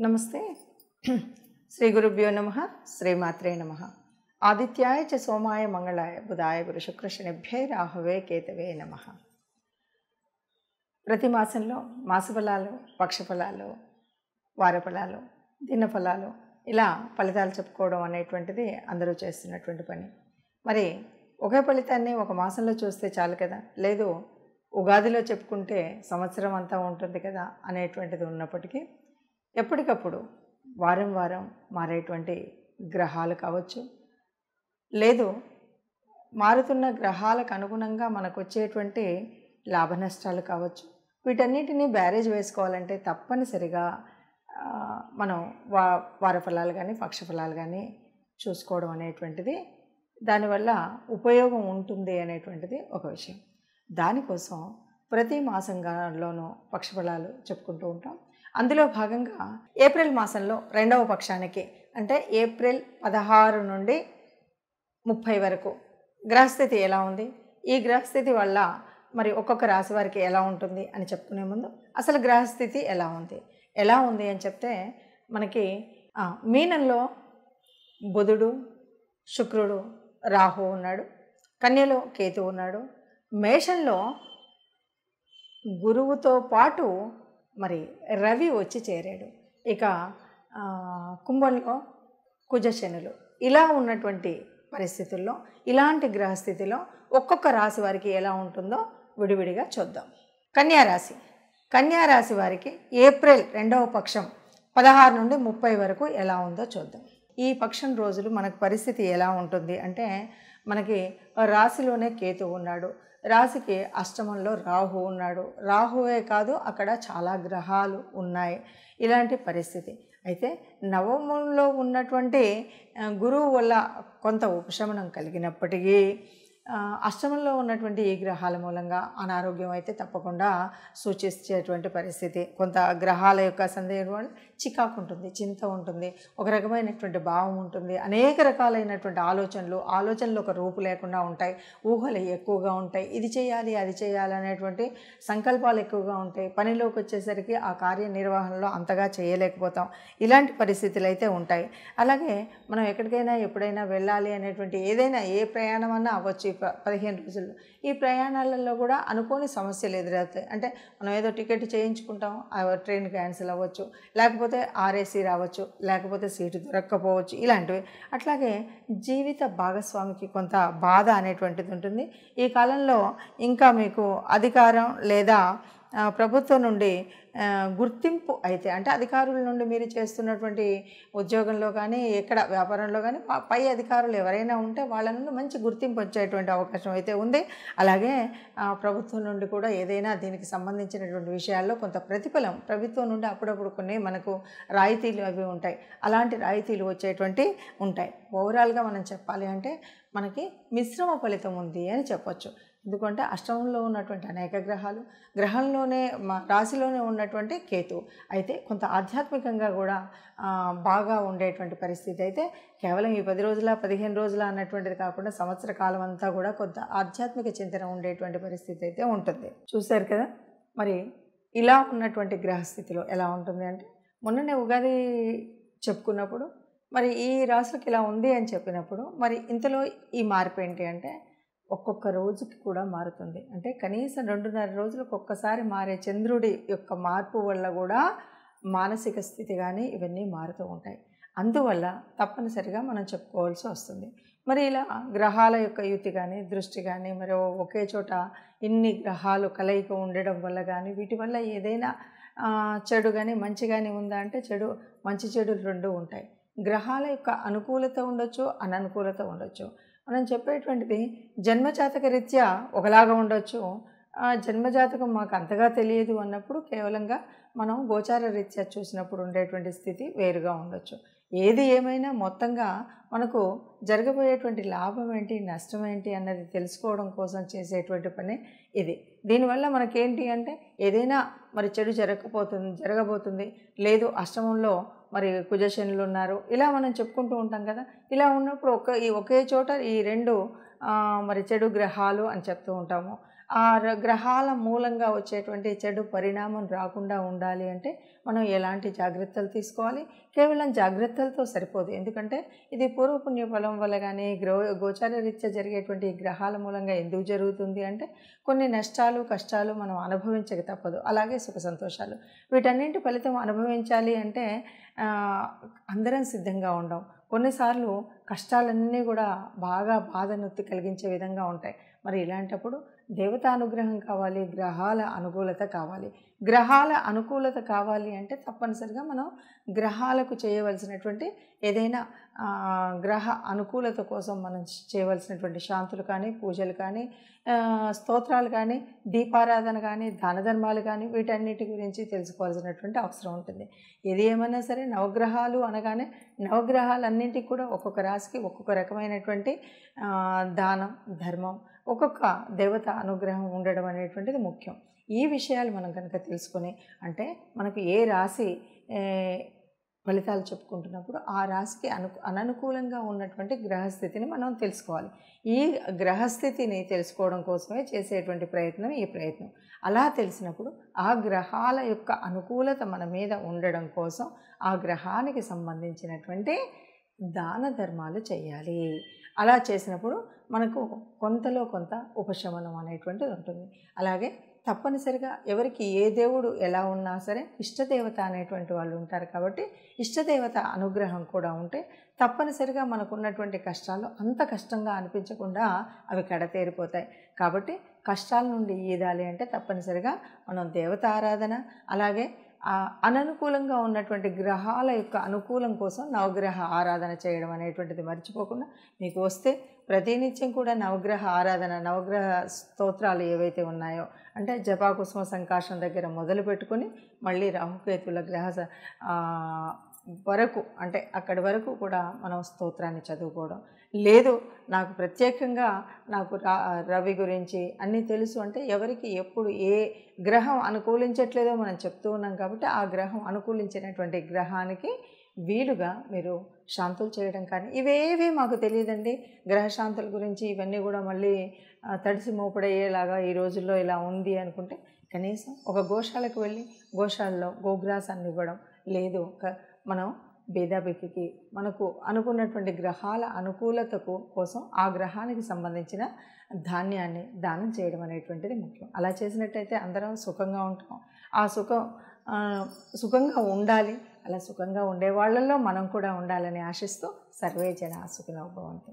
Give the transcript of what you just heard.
నమస్తే. శ్రీ గురుభ్యో నమః. శ్రీమాత్రే నమః. ఆదిత్యాయ చ సోమాయ మంగళాయ బుధాయ గురు శుక్ర శనిభ్యై రాహవే కేతవే నమః. ప్రతి మాసంలో మాసఫలాలు, పక్షఫలాలు, వారఫలాలు, దినఫలాలు ఇలా ఫలితాలు చెప్పుకోవడం అనేటువంటిది అందరూ చేస్తున్నటువంటి పని. మరి ఒకే ఫలితాన్ని ఒక మాసంలో చూస్తే చాలు కదా, లేదు ఉగాదిలో చెప్పుకుంటే సంవత్సరం అంతా ఉంటుంది కదా అనేటువంటిది ఉన్నప్పటికీ ఎప్పటికప్పుడు వారం వారం మారేటువంటి గ్రహాలు కావచ్చు, లేదు మారుతున్న గ్రహాలకు అనుగుణంగా మనకు వచ్చేటువంటి లాభ నష్టాలు కావచ్చు, వీటన్నిటినీ బ్యారేజ్ వేసుకోవాలంటే తప్పనిసరిగా మనం వారఫలాలు కానీ పక్షఫలాలు కానీ చూసుకోవడం అనేటువంటిది దానివల్ల ఉపయోగం ఉంటుంది అనేటువంటిది ఒక విషయం. దానికోసం ప్రతి మాసంలోనూ పక్షఫలాలు చెప్పుకుంటూ ఉంటాం. అందులో భాగంగా ఏప్రిల్ మాసంలో రెండవ పక్షానికి అంటే ఏప్రిల్ 16 నుండి 30 వరకు గ్రహస్థితి ఎలా ఉంది, ఈ గ్రహస్థితి వల్ల మరి ఒక్కొక్క రాశి వారికి ఎలా ఉంటుంది అని చెప్పుకునే ముందు అసలు గ్రహస్థితి ఎలా ఉంది అని చెప్తే మనకి మీనంలో బుధుడు, శుక్రుడు, రాహు ఉన్నాడు, కన్యలో కేతు ఉన్నాడు, మేషంలో గురువుతో పాటు మరి రవి వచ్చి చేరాడు, ఇక కుంభంలో కుజశనులు. ఇలా ఉన్నటువంటి పరిస్థితుల్లో ఇలాంటి గ్రహస్థితిలో ఒక్కొక్క రాశి వారికి ఎలా ఉంటుందో విడివిడిగా చూద్దాం. కన్యారాశి వారికి ఏప్రిల్ రెండవ పక్షం 16 నుండి 30 వరకు ఎలా ఉందో చూద్దాం. ఈ పక్షం రోజులు మనకు పరిస్థితి ఎలా ఉంటుంది అంటే, మనకి రాశిలోనే కేతు ఉన్నాడు, రాశికి అష్టమంలో రాహు ఉన్నాడు, రాహువే కాదు అక్కడ చాలా గ్రహాలు ఉన్నాయి. ఇలాంటి పరిస్థితి అయితే నవమంలో ఉన్నటువంటి గురువు వల్ల కొంత ఉపశమనం కలిగినప్పటికీ అష్టమంలో ఉన్నటువంటి ఈ గ్రహాల మూలంగా అనారోగ్యం అయితే తప్పకుండా సూచించేటువంటి పరిస్థితి. కొంత గ్రహాల యొక్క సందేహం వల్ల చికాకు ఉంటుంది, చింత ఉంటుంది, ఒక రకమైనటువంటి భావం ఉంటుంది, అనేక రకాలైనటువంటి ఆలోచనలు ఒక రూపు లేకుండా ఉంటాయి, ఊహలు ఎక్కువగా ఉంటాయి, ఇది చేయాలి అది చేయాలి అనేటువంటి సంకల్పాలు ఎక్కువగా ఉంటాయి, పనిలోకి వచ్చేసరికి ఆ కార్యనిర్వహణలో అంతగా చేయలేకపోతాం. ఇలాంటి పరిస్థితులు అయితే ఉంటాయి. అలాగే మనం ఎక్కడికైనా ఎప్పుడైనా వెళ్ళాలి అనేటువంటి ఏదైనా ఏ ప్రయాణం అన్నా అవ్వచ్చు 15 రోజుల్లో. ఈ ప్రయాణాలలో కూడా అనుకోని సమస్యలు ఎదురవుతాయి. అంటే మనం ఏదో టికెట్ చేయించుకుంటాం, ట్రైన్ క్యాన్సిల్ అవ్వచ్చు, లేకపోతే ఆర్ఏసీ రావచ్చు, లేకపోతే సీటు దొరక్కపోవచ్చు, ఇలాంటివి. అట్లాగే జీవిత భాగస్వామికి కొంత బాధ అనేటువంటిది ఉంటుంది. ఈ కాలంలో ఇంకా మీకు అధికారం లేదా ప్రభుత్వం నుండి గుర్తింపు అయితే, అంటే అధికారుల నుండి మీరు చేస్తున్నటువంటి ఉద్యోగంలో కానీ ఎక్కడ వ్యాపారంలో కానీ పై అధికారులు ఎవరైనా ఉంటే వాళ్ళ నుండి మంచి గుర్తింపు వచ్చేటువంటి అవకాశం అయితే ఉంది. అలాగే ప్రభుత్వం నుండి కూడా ఏదైనా దీనికి సంబంధించినటువంటి విషయాల్లో కొంత ప్రతిఫలం ప్రభుత్వం నుండి అప్పుడప్పుడు కొన్ని మనకు రాయితీలు అవి ఉంటాయి, అలాంటి రాయితీలు వచ్చేటువంటి ఉంటాయి. ఓవరాల్గా మనం చెప్పాలి అంటే మనకి మిశ్రమ ఫలితం ఉంది అని చెప్పొచ్చు. ఎందుకంటే అష్టమంలో ఉన్నటువంటి అనేక గ్రహంలోనే రాశిలోనే ఉన్నటువంటి కేతు అయితే కొంత ఆధ్యాత్మికంగా కూడా బాగా ఉండేటువంటి పరిస్థితి అయితే కేవలం ఈ 10 రోజుల 15 రోజుల అన్నటువంటిది కాకుండా సంవత్సర కాలం అంతా కూడా కొంత ఆధ్యాత్మిక చింతన ఉండేటువంటి పరిస్థితి అయితే ఉంటుంది. చూశారు కదా, మరి ఇలా ఉన్నటువంటి గ్రహస్థితిలో ఎలా ఉంటుంది అంటే, మొన్ననే ఉగాది చెప్పుకున్నప్పుడు మరి ఈ రాశులకు ఇలా ఉంది అని చెప్పినప్పుడు మరి ఇంతలో ఈ మార్పు ఏంటి అంటే ఒక్కొక్క రోజుకి కూడా మారుతుంది. అంటే కనీసం 2.5 రోజులకు ఒక్కసారి మారే చంద్రుడి యొక్క మార్పు వల్ల కూడా మానసిక స్థితి కానీ ఇవన్నీ మారుతూ ఉంటాయి. అందువల్ల తప్పనిసరిగా మనం చెప్పుకోవాల్సి వస్తుంది. మరి ఇలా గ్రహాల యొక్క యుతి కానీ దృష్టి కానీ మరి ఒకే చోట ఇన్ని గ్రహాలు కలయిక ఉండడం వల్ల కానీ వీటి వల్ల ఏదైనా చెడు కానీ మంచి కానీ ఉందా అంటే మంచి చెడులు రెండు ఉంటాయి. గ్రహాల యొక్క అనుకూలత ఉండొచ్చు, అననుకూలత ఉండొచ్చు. మనం చెప్పేటువంటిది జన్మజాతక రీత్యా ఒకలాగా ఉండొచ్చు, జన్మజాతకం మాకు అంతగా తెలియదు అన్నప్పుడు కేవలంగా మనం గోచార రీత్యా చూసినప్పుడు ఉండేటువంటి స్థితి వేరుగా ఉండొచ్చు. ఏది ఏమైనా మొత్తంగా మనకు జరగబోయేటువంటి లాభం ఏంటి నష్టం ఏంటి అన్నది తెలుసుకోవడం కోసం చేసేటువంటి పని ఇది. దీనివల్ల మనకేంటి అంటే ఏదైనా మరి చెడు జరగబోతుంది, లేదు అష్టమంలో మరి కుజశనులు ఉన్నారు, ఇలా మనం చెప్పుకుంటూ ఉంటాం కదా. ఇలా ఉన్నప్పుడు ఒకే చోట ఈ రెండు మరి చెడు గ్రహాలు అని చెప్తూ ఉంటాము. ఆ గ్రహాల మూలంగా వచ్చేటువంటి చెడు పరిణామం రాకుండా ఉండాలి అంటే మనం ఎలాంటి జాగ్రత్తలు తీసుకోవాలి? కేవలం జాగ్రత్తలతో సరిపోదు. ఎందుకంటే ఇది పూర్వపుణ్య ఫలం వల్ల కానీ గోచారరీత్యా జరిగేటువంటి గ్రహాల మూలంగా ఎందుకు జరుగుతుంది అంటే కొన్ని నష్టాలు కష్టాలు మనం అనుభవించక తప్పదు. అలాగే సుఖ సంతోషాలు, వీటన్నింటి ఫలితం అనుభవించాలి అంటే అందరం సిద్ధంగా ఉండం. కొన్నిసార్లు కష్టాలన్నీ కూడా బాగా బాధనొత్తి కలిగించే విధంగా ఉంటాయి. మరి ఇలాంటప్పుడు దేవతా అనుగ్రహం కావాలి, గ్రహాల అనుకూలత కావాలి. గ్రహాల అనుకూలత కావాలి అంటే తప్పనిసరిగా మనం గ్రహాలకు చేయవలసినటువంటి ఏదైనా గ్రహ అనుకూలత కోసం మనం చేయవలసినటువంటి శాంతులు కానీ, పూజలు కానీ, స్తోత్రాలు కానీ, దీపారాధన కానీ, దాన ధర్మాలు కానీ, వీటన్నిటి గురించి తెలుసుకోవాల్సినటువంటి అవసరం ఉంటుంది. ఏది ఏమైనా సరే నవగ్రహాలు అనగానే నవగ్రహాలన్నింటికి కూడా ఒక్కొక్క రాశికి ఒక్కొక్క రకమైనటువంటి దానం, ధర్మం, ఒక్కొక్క దేవత అనుగ్రహం ఉండడం అనేటువంటిది ముఖ్యం. ఈ విషయాలు మనం కనుక తెలుసుకొని అంటే మనకు ఏ రాశి ఫలితాలు చెప్పుకుంటున్నప్పుడు ఆ రాశికి అననుకూలంగా ఉన్నటువంటి గ్రహస్థితిని మనం తెలుసుకోవాలి. ఈ గ్రహస్థితిని తెలుసుకోవడం కోసమే చేసేటువంటి ప్రయత్నం ఈ ప్రయత్నం. అలా తెలిసినప్పుడు ఆ గ్రహాల యొక్క అనుకూలత మన మీద ఉండడం కోసం ఆ గ్రహానికి సంబంధించినటువంటి దాన ధర్మాలు చేయాలి. అలా చేసినప్పుడు మనకు కొంతలో కొంత ఉపశమనం అనేటువంటిది ఉంటుంది. అలాగే తప్పనిసరిగా ఎవరికి ఏ దేవుడు ఎలా ఉన్నా సరే ఇష్టదేవత అనేటువంటి వాళ్ళు ఉంటారు. కాబట్టి ఇష్టదేవత అనుగ్రహం కూడా ఉంటే తప్పనిసరిగా మనకున్నటువంటి కష్టాలు అంత కష్టంగా అనిపించకుండా అవి కడతేరిపోతాయి. కాబట్టి కష్టాల నుండి ఈదాలి అంటే తప్పనిసరిగా మనం దేవత ఆరాధన, అలాగే అననుకూలంగా ఉన్నటువంటి గ్రహాల యొక్క అనుకూలం కోసం నవగ్రహ ఆరాధన చేయడం అనేటువంటిది మర్చిపోకుండా మీకు వస్తే ప్రతినిత్యం కూడా నవగ్రహ ఆరాధన, నవగ్రహ స్తోత్రాలు ఏవైతే ఉన్నాయో అంటే జపాకుసుమ సంకాశం దగ్గర మొదలు పెట్టుకొని మళ్ళీ రాహుకేతుల గ్రహ వరకు అంటే అక్కడి వరకు కూడా మనం స్తోత్రాన్ని చదువుకోవడం. లేదు నాకు ప్రత్యేకంగా నాకు రవి గురించి అన్నీ తెలుసు అంటే ఎవరికి ఎప్పుడు ఏ గ్రహం అనుకూలించట్లేదో మనం చెప్తూ ఉన్నాం. కాబట్టి ఆ గ్రహం అనుకూలించినటువంటి గ్రహానికి వీలుగా మీరు శాంతులు చేయడం కానీ ఇవేవి మాకు తెలియదండి, గ్రహశాంతుల గురించి ఇవన్నీ కూడా మళ్ళీ తడిసి మోపడయ్యేలాగా ఈ రోజుల్లో ఇలా ఉంది అనుకుంటే కనీసం ఒక గోశాలకు వెళ్ళి గోశాలలో గోగ్రాసాన్ని ఇవ్వడం, లేదు మనం భేదాభికి మనకు అనుకున్నటువంటి గ్రహాల అనుకూలతకు కోసం ఆ గ్రహానికి సంబంధించిన ధాన్యాన్ని దానం చేయడం అనేటువంటిది ముఖ్యం. అలా చేసినట్టయితే అందరం సుఖంగా ఉంటాం. ఆ సుఖంగా ఉండాలి. అలా సుఖంగా ఉండే వాళ్ళల్లో మనం కూడా ఉండాలని ఆశిస్తూ సర్వే జన సుఖినో భవంతు.